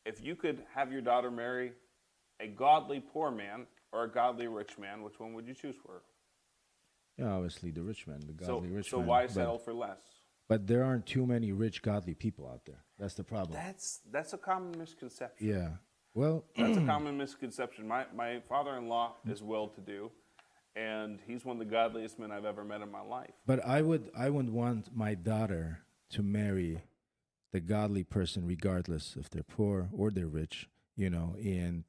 if you could have your daughter marry a godly poor man or a godly rich man, which one would you choose for her? Yeah, obviously the rich man, the godly rich So man. why settle for less? But there aren't too many rich, godly people out there. That's the problem. That's a common misconception. Yeah. Well, That's a common misconception. My father-in-law is well-to-do, and he's one of the godliest men I've ever met in my life. but I would want my daughter to marry the godly person, regardless if they're poor or they're rich. And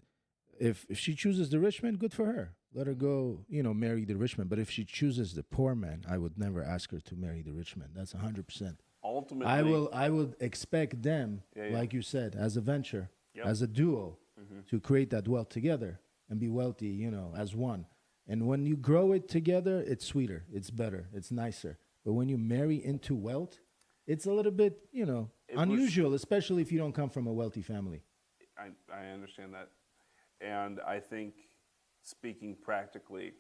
if she chooses the rich man, good for her. Let her go, marry the rich man. But if she chooses the poor man, I would never ask her to marry the rich man. That's 100%. Ultimately, I would expect them, Yeah. like you said, as a venture, Yep. as a duo, to create that wealth together and be wealthy, as one. And when you grow it together, it's sweeter, it's better, it's nicer. But when you marry into wealth, it's a little bit, was- unusual, especially if you don't come from a wealthy family. I understand that. And I think, speaking practically,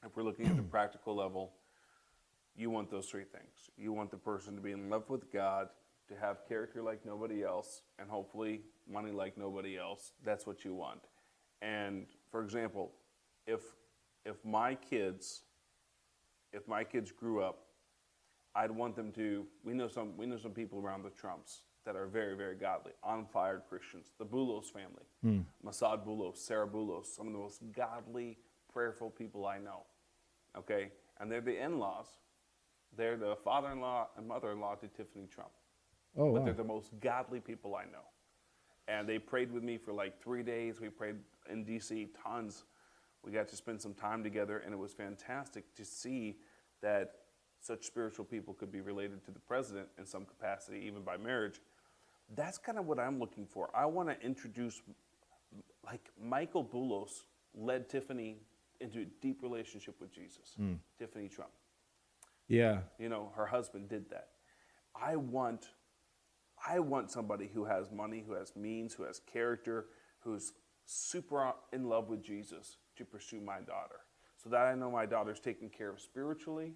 if we're looking at the practical level, you want those three things. You want the person to be in love with God, to have character like nobody else, and hopefully money like nobody else. That's what you want. And for example, if my kids grew up, I'd want them to. We know some people around the Trumps that are very, very godly, on fire Christians. The Boulos family, Masad Boulos, Sarah Boulos, some of the most godly, prayerful people I know. Okay, and they're the in-laws. They're the father-in-law and mother-in-law to Tiffany Trump. Oh, But wow. they're the most godly people I know. And they prayed with me for like 3 days. We prayed in D.C. tons. We got to spend some time together, and it was fantastic to see that such spiritual people could be related to the president in some capacity, even by marriage. That's kind of what I'm looking for. I want to introduce, like Michael Boulos led Tiffany into a deep relationship with Jesus, Tiffany Trump. Yeah. Her husband did that. I want somebody who has money, who has means, who has character, who's super in love with Jesus to pursue my daughter, so that I know my daughter's taken care of spiritually,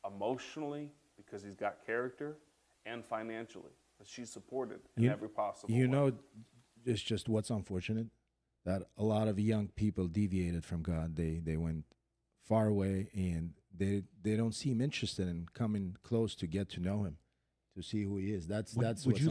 emotionally, because he's got character, and financially, that she's supported in every possible way. It's just what's unfortunate that a lot of young people deviated from God. They went far away, and they don't seem interested in coming close to get to know him, to see who he is. That's Would what's you